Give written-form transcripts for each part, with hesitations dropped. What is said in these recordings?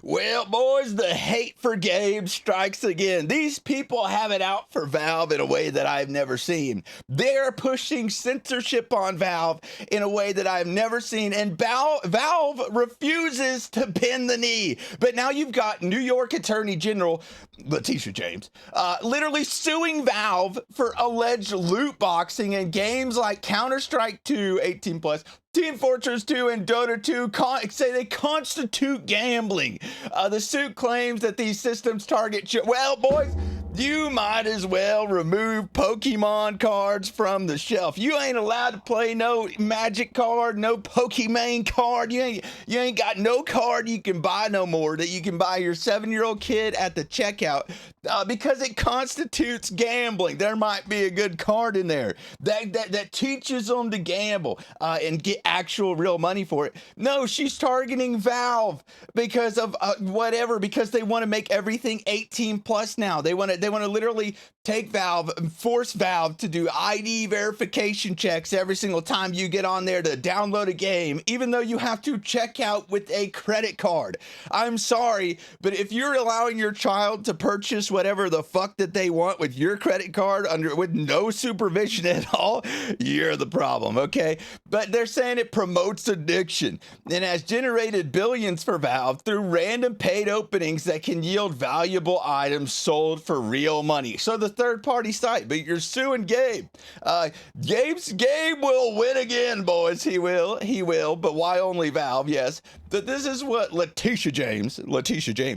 Well, boys, the hate for games strikes again. These people have it out for Valve in a way that I've never seen. They're pushing censorship on Valve in a way that I've never seen, and Valve refuses to bend the knee. But now you've got New York Attorney General Letitia James literally suing Valve for alleged loot boxing in games like Counter-Strike 2, 18 plus, Team Fortress 2 and Dota 2 say they constitute gambling. The suit claims that these systems target well, boys, you might as well remove Pokemon cards from the shelf. You ain't allowed to play no Magic card, no Pokemon card. You ain't got no card you can buy no more that you can buy your 7-year-old kid at the checkout because it constitutes gambling. There might be a good card in there that teaches them to gamble and get actual real money for it. No, she's targeting Valve because of whatever, because they want to make everything 18 plus now. They want to literally take Valve and force Valve to do ID verification checks every single time you get on there to download a game, even though you have to check out with a credit card. I'm sorry, but if you're allowing your child to purchase whatever the fuck that they want with your credit card with no supervision at all, you're the problem, okay? But they're saying it promotes addiction and has generated billions for Valve through random paid openings that can yield valuable items sold for real money. So the third-party site, but you're suing Gabe. Gabe will win again, boys. He will, but why only Valve? Yes. But this is what Letitia James,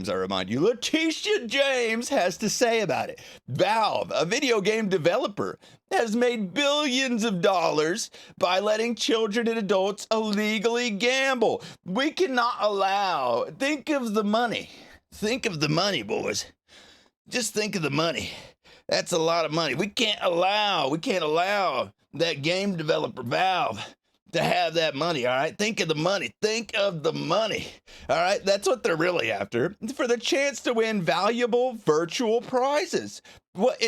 I remind you, Letitia James has to say about it. Valve, a video game developer, has made billions of dollars by letting children and adults illegally gamble. We cannot allow, think of the money. Think of the money, boys. Just think of the money. That's a lot of money. We can't allow that game developer Valve to have that money, all right? Think of the money. Think of the money, all right? That's what they're really after, for the chance to win valuable virtual prizes.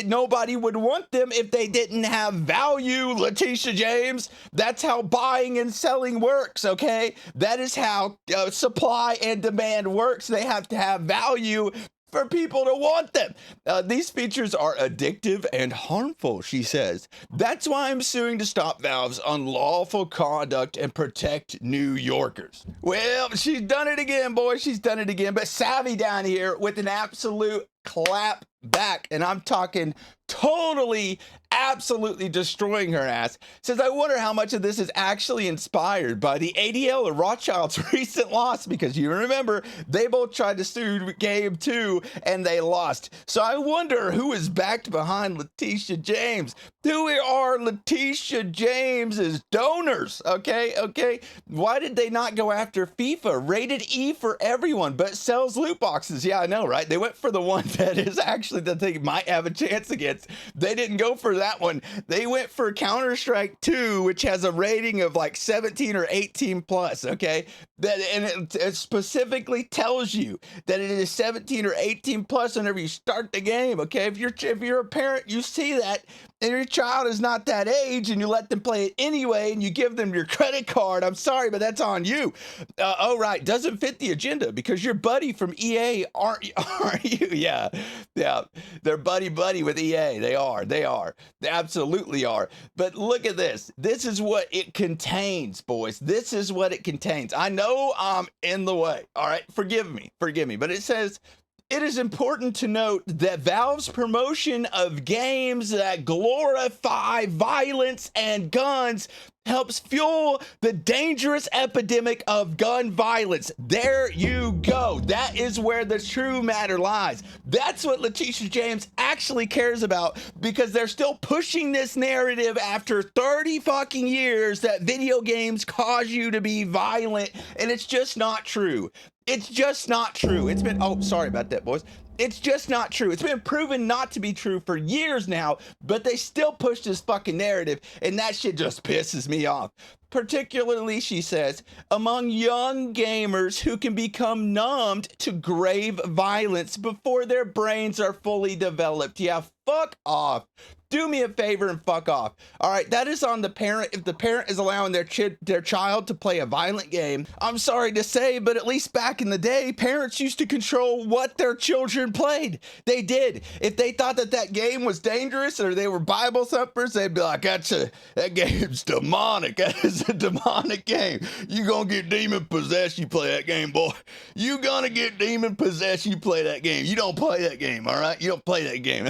Nobody would want them if they didn't have value, Letitia James. That's how buying and selling works, okay? That is how supply and demand works. They have to have value for people to want them. These features are addictive and harmful, she says. That's why I'm suing to stop Valve's unlawful conduct and protect New Yorkers. Well, she's done it again, boy. She's done it again. But Savvy down here with an absolute clap back, and I'm talking totally, absolutely destroying her ass, says, I wonder how much of this is actually inspired by the ADL or Rothschild's recent loss, because you remember they both tried to sue Gabe too and they lost. So I wonder who is backed behind Letitia James. Who are Letitia James's donors? Okay. Why did they not go after FIFA? Rated E for everyone, but sells loot boxes. Yeah, I know, right? They went for the one that is actually that they might have a chance against. They didn't go for that one. They went for Counter-Strike 2, which has a rating of like 17 or 18 plus, okay? It specifically tells you that it is 17 or 18 plus whenever you start the game, okay? If you're a parent, you see that, and your child is not that age, and you let them play it anyway, and you give them your credit card, I'm sorry, but that's on you. Oh, right, doesn't fit the agenda, because you're buddy from EA, aren't you? Yeah, they're buddy with EA. They are. They absolutely are. But look at this. This is what it contains, boys. This is what it contains. I know I'm in the way. All right, forgive me. But it says, it is important to note that Valve's promotion of games that glorify violence and guns helps fuel the dangerous epidemic of gun violence. There you go. That is where the true matter lies. That's what Letitia James actually cares about, because they're still pushing this narrative after 30 fucking years that video games cause you to be violent, and it's just not true. It's just not true. It's been, oh, sorry about that, boys. It's just not true. It's been proven not to be true for years now, but they still push this fucking narrative, and that shit just pisses me off. particularly, she says, among young gamers who can become numbed to grave violence before their brains are fully developed. Yeah, fuck off. Do me a favor and fuck off. All right, that is on the parent. If the parent is allowing their child to play a violent game, I'm sorry to say, but at least back in the day, parents used to control what their children played. They did. If they thought that game was dangerous or they were Bible thumpers, they'd be like, that game's demonic. That is a demonic game. You gonna get demon possessed, you play that game, boy. You gonna get demon possessed, you play that game. You don't play that game, all right? You don't play that game.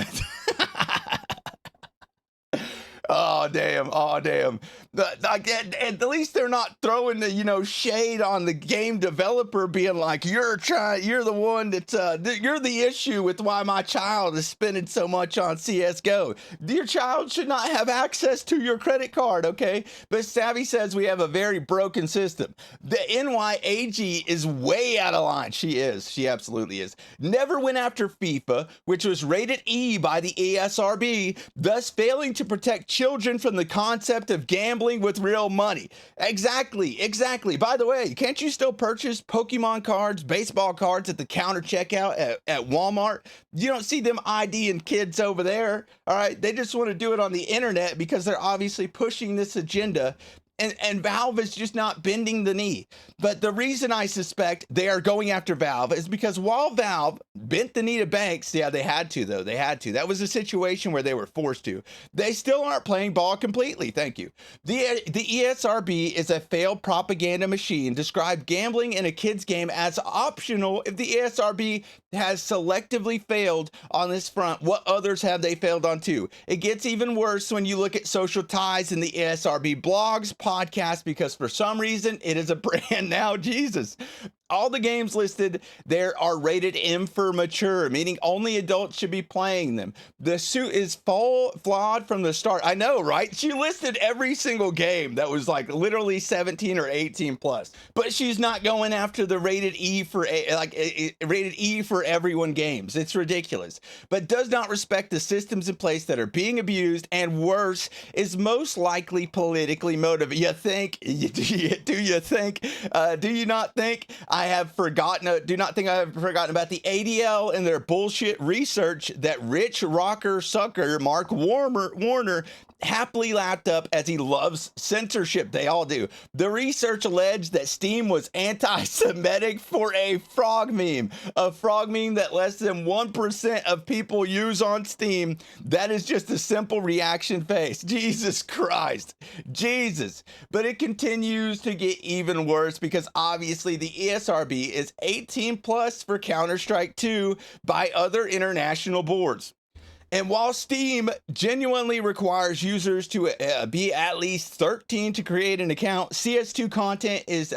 Oh damn! Oh damn! At least they're not throwing the shade on the game developer, being like, you're the one that's you're the issue with why my child is spending so much on CS:GO. Your child should not have access to your credit card, okay? But Savvy says we have a very broken system. The NYAG is way out of line. She is. She absolutely is. Never went after FIFA, which was rated E by the ESRB, thus failing to protect children from the concept of gambling with real money. Exactly. By the way, can't you still purchase Pokemon cards, baseball cards at the counter checkout at Walmart? You don't see them IDing kids over there. All right. They just want to do it on the internet because they're obviously pushing this agenda. And Valve is just not bending the knee. But the reason I suspect they are going after Valve is because while Valve bent the knee to banks, yeah, they had to, though. They had to. That was a situation where they were forced to. They still aren't playing ball completely. Thank you. The ESRB is a failed propaganda machine. Described gambling in a kid's game as optional. If the ESRB has selectively failed on this front, what others have they failed on too? It gets even worse when you look at social ties in the ESRB blogs, podcast, because for some reason it is a brand now. Jesus. All the games listed there are rated M for mature, meaning only adults should be playing them. The suit is flawed from the start. I know, right? She listed every single game that was like literally 17 or 18 plus, but she's not going after the rated E for rated E for everyone games. It's ridiculous, but does not respect the systems in place that are being abused, and worse, is most likely politically motivated. You think? Do you think? Do you not think? Do not think I have forgotten about the ADL and their bullshit research that rich rocker sucker Mark Warner happily lapped up as he loves censorship. They all do. The research alleged that Steam was anti-Semitic for a frog meme that less than 1% of people use on Steam. That is just a simple reaction face. Jesus Christ. Jesus. But it continues to get even worse because obviously the ESRB is 18 plus for Counter-Strike 2 by other international boards. And while Steam genuinely requires users to be at least 13 to create an account, CS2 content is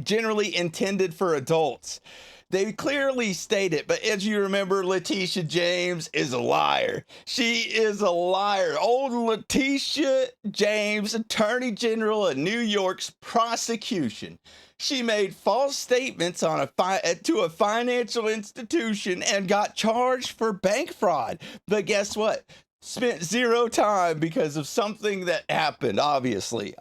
generally intended for adults. They clearly state it, but as you remember, Letitia James is a liar. She is a liar. Old Letitia James, Attorney General of New York's prosecution. She made false statements to a financial institution and got charged for bank fraud. But guess what? Spent zero time because of something that happened, obviously.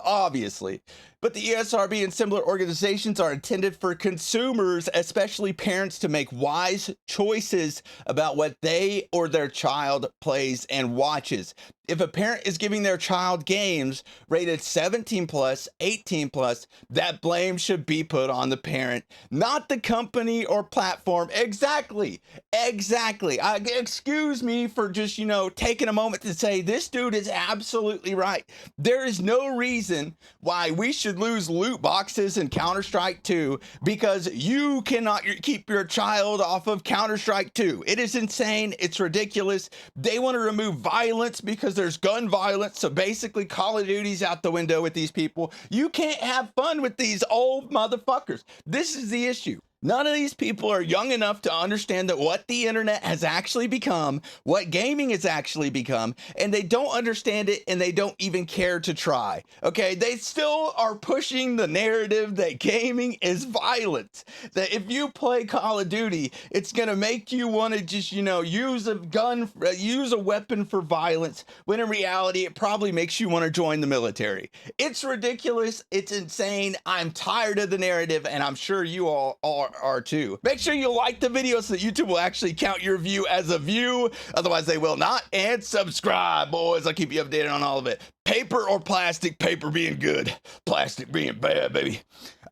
But the ESRB and similar organizations are intended for consumers, especially parents, to make wise choices about what they or their child plays and watches. If a parent is giving their child games rated 17 plus, 18 plus, that blame should be put on the parent, not the company or platform. Exactly. Excuse me for just, taking a moment to say this dude is absolutely right. There is no reason why we should lose loot boxes in Counter-Strike 2 because you cannot keep your child off of Counter-Strike 2. It is insane. It's ridiculous. They want to remove violence because there's gun violence. So basically Call of Duty's out the window with these people. You can't have fun with these old motherfuckers. This is the issue. None of these people are young enough to understand that what the internet has actually become, what gaming has actually become, and they don't understand it and they don't even care to try. Okay, they still are pushing the narrative that gaming is violence. That if you play Call of Duty, it's gonna make you want to just, use a gun, use a weapon for violence, when in reality, it probably makes you want to join the military. It's ridiculous. It's insane. I'm tired of the narrative, and I'm sure you all are too. Make sure you like the video so that YouTube will actually count your view as a view. Otherwise, they will not. And subscribe, boys. I'll keep you updated on all of it. Paper or plastic? Paper being good, plastic being bad, baby.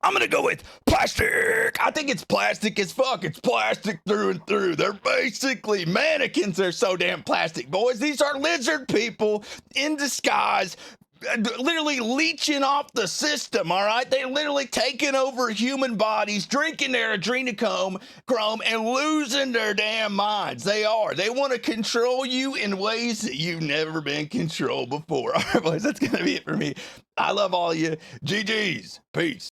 I'm gonna go with plastic. I think it's plastic as fuck. It's plastic through and through. They're basically mannequins. They're so damn plastic, boys. These are lizard people in disguise, literally leeching off the system. All right, they're literally taking over human bodies, drinking their adrenochrome and losing their damn minds. They want to control you in ways that you've never been controlled before. All right, boys, that's gonna be it for me. I love all you. GG's. Peace.